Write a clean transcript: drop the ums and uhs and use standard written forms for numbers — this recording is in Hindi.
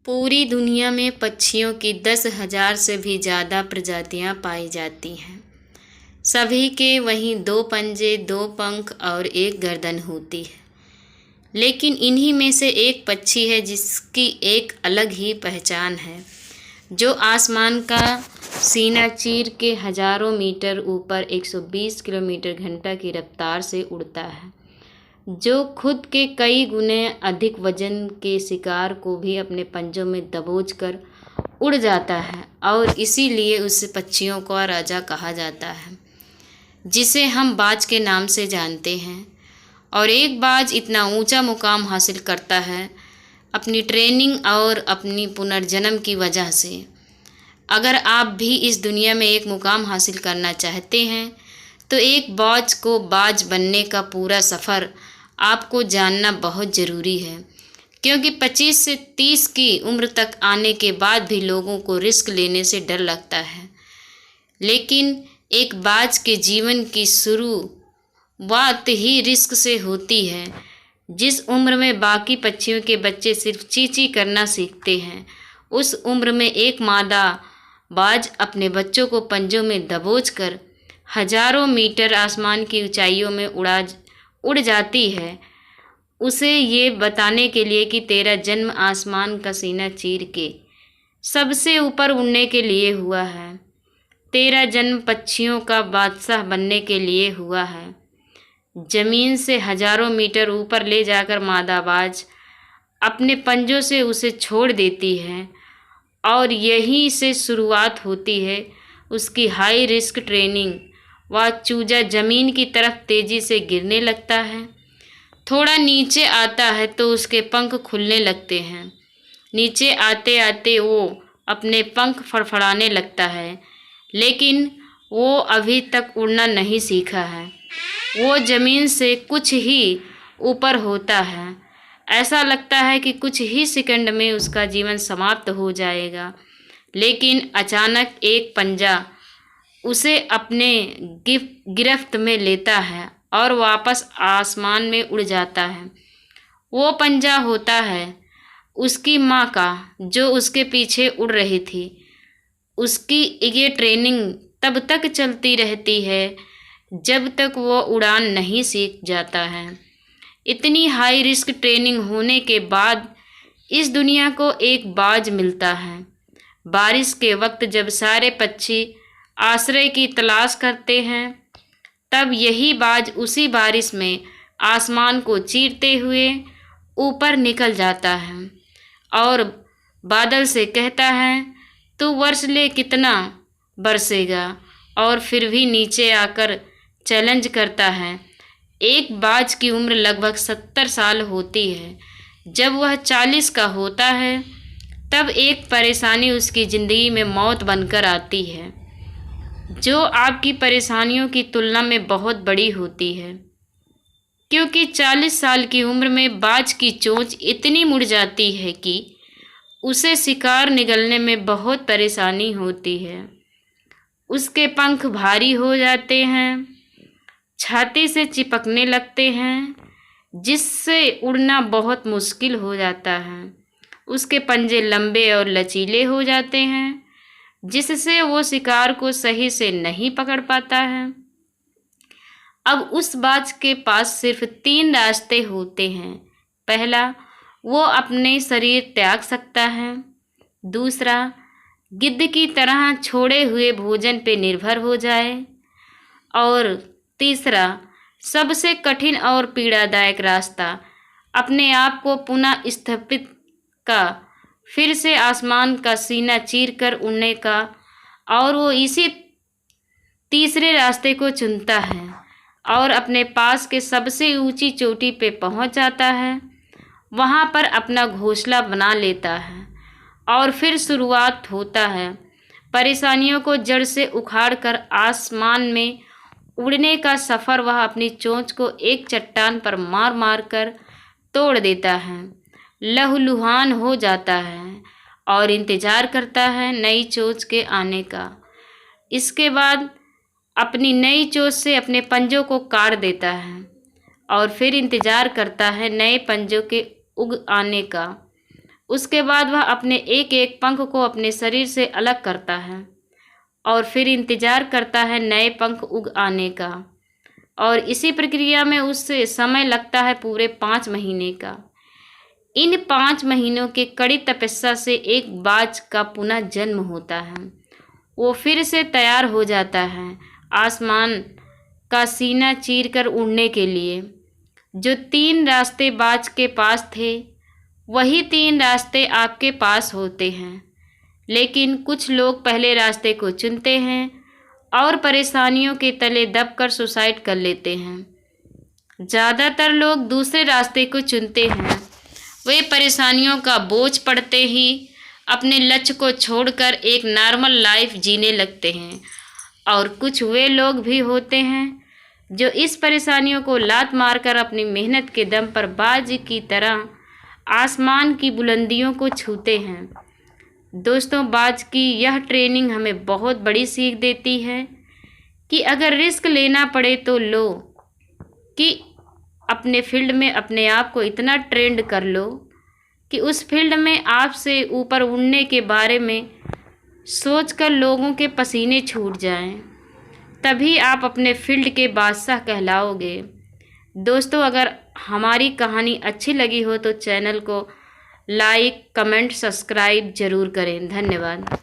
पूरी दुनिया में पक्षियों की 10,000 से भी ज़्यादा प्रजातियां पाई जाती हैं। सभी के वहीं 2 पंजे, 2 पंख और 1 गर्दन होती है। लेकिन इन्हीं में से एक पक्षी है जिसकी एक अलग ही पहचान है, जो आसमान का सीना चीर के हजारों मीटर ऊपर 120 किलोमीटर घंटा की रफ्तार से उड़ता है, जो खुद के कई गुने अधिक वजन के शिकार को भी अपने पंजों में दबोचकर उड़ जाता है और इसीलिए उसे पक्षियों का राजा कहा जाता है, जिसे हम बाज के नाम से जानते हैं। और एक बाज इतना ऊंचा मुकाम हासिल करता है अपनी ट्रेनिंग और अपनी पुनर्जन्म की वजह से। अगर आप भी इस दुनिया में एक मुकाम हासिल करना चाहते हैं तो एक बाज को बाज बनने का पूरा सफ़र आपको जानना बहुत ज़रूरी है, क्योंकि 25 से 30 की उम्र तक आने के बाद भी लोगों को रिस्क लेने से डर लगता है। लेकिन एक बाज के जीवन की शुरुआत ही रिस्क से होती है। जिस उम्र में बाकी पक्षियों के बच्चे सिर्फ चीं-चीं करना सीखते हैं, उस उम्र में एक मादा बाज अपने बच्चों को पंजों में दबोचकर हजारों मीटर आसमान की ऊंचाइयों में उड़ जाती है, उसे ये बताने के लिए कि तेरा जन्म आसमान का सीना चीर के सबसे ऊपर उड़ने के लिए हुआ है। तेरा जन्म पक्षियों का बादशाह बनने के लिए हुआ है। जमीन से हजारों मीटर ऊपर ले जाकर मादा बाज अपने पंजों से उसे छोड़ देती है और यहीं से शुरुआत होती है उसकी हाई रिस्क ट्रेनिंग। वह चूजा जमीन की तरफ तेजी से गिरने लगता है। थोड़ा नीचे आता है तो उसके पंख खुलने लगते हैं। नीचे आते आते वो अपने पंख फड़फड़ाने लगता है, लेकिन वो अभी तक उड़ना नहीं सीखा है। वो ज़मीन से कुछ ही ऊपर होता है। ऐसा लगता है कि कुछ ही सेकंड में उसका जीवन समाप्त हो जाएगा, लेकिन अचानक एक पंजा उसे अपने गिरफ्त में लेता है और वापस आसमान में उड़ जाता है। वो पंजा होता है उसकी माँ का, जो उसके पीछे उड़ रही थी। उसकी ये ट्रेनिंग तब तक चलती रहती है जब तक वो उड़ान नहीं सीख जाता है। इतनी हाई रिस्क ट्रेनिंग होने के बाद इस दुनिया को एक बाज मिलता है। बारिश के वक्त जब सारे पक्षी आश्रय की तलाश करते हैं, तब यही बाज उसी बारिश में आसमान को चीरते हुए ऊपर निकल जाता है और बादल से कहता है, तू वर्ष ले कितना बरसेगा, और फिर भी नीचे आकर चैलेंज करता है। एक बाज की उम्र लगभग 70 साल होती है। जब वह 40 का होता है तब एक परेशानी उसकी ज़िंदगी में मौत बनकर आती है, जो आपकी परेशानियों की तुलना में बहुत बड़ी होती है, क्योंकि 40 साल की उम्र में बाज की चोंच इतनी मुड़ जाती है कि उसे शिकार निगलने में बहुत परेशानी होती है। उसके पंख भारी हो जाते हैं, छाती से चिपकने लगते हैं, जिससे उड़ना बहुत मुश्किल हो जाता है। उसके पंजे लंबे और लचीले हो जाते हैं, जिससे वो शिकार को सही से नहीं पकड़ पाता है। अब उस बाज के पास सिर्फ 3 रास्ते होते हैं। पहला, वो अपने शरीर त्याग सकता है। दूसरा, गिद्ध की तरह छोड़े हुए भोजन पे निर्भर हो जाए। और तीसरा, सबसे कठिन और पीड़ादायक रास्ता, अपने आप को पुनः स्थापित का, फिर से आसमान का सीना चीरकर उड़ने का। और वो इसी तीसरे रास्ते को चुनता है और अपने पास के सबसे ऊंची चोटी पे पहुंच जाता है। वहां पर अपना घोंसला बना लेता है और फिर शुरुआत होता है परेशानियों को जड़ से उखाड़कर आसमान में उड़ने का सफ़र। वह अपनी चोंच को एक चट्टान पर मार मार कर तोड़ देता है, लहूलुहान हो जाता है और इंतज़ार करता है नई चोंच के आने का। इसके बाद अपनी नई चोंच से अपने पंजों को काट देता है और फिर इंतज़ार करता है नए पंजों के उग आने का। उसके बाद वह अपने एक एक पंख को अपने शरीर से अलग करता है और फिर इंतजार करता है नए पंख उग आने का। और इसी प्रक्रिया में उससे समय लगता है पूरे 5 महीने का। इन 5 महीनों के कड़ी तपस्या से एक बाज का पुनः जन्म होता है। वो फिर से तैयार हो जाता है आसमान का सीना चीरकर उड़ने के लिए। जो 3 रास्ते बाज के पास थे, वही 3 रास्ते आपके पास होते हैं। लेकिन कुछ लोग पहले रास्ते को चुनते हैं और परेशानियों के तले दबकर सुसाइड कर लेते हैं। ज़्यादातर लोग दूसरे रास्ते को चुनते हैं। वे परेशानियों का बोझ पड़ते ही अपने लक्ष्य को छोड़कर एक नॉर्मल लाइफ जीने लगते हैं। और कुछ वे लोग भी होते हैं जो इस परेशानियों को लात मारकर अपनी मेहनत के दम पर बाज की तरह आसमान की बुलंदियों को छूते हैं। दोस्तों, बाज की यह ट्रेनिंग हमें बहुत बड़ी सीख देती है कि अगर रिस्क लेना पड़े तो लो, कि अपने फील्ड में अपने आप को इतना ट्रेंड कर लो कि उस फील्ड में आपसे ऊपर उड़ने के बारे में सोचकर लोगों के पसीने छूट जाएं। तभी आप अपने फील्ड के बादशाह कहलाओगे। दोस्तों, अगर हमारी कहानी अच्छी लगी हो तो चैनल को लाइक, कमेंट, सब्सक्राइब जरूर करें। धन्यवाद।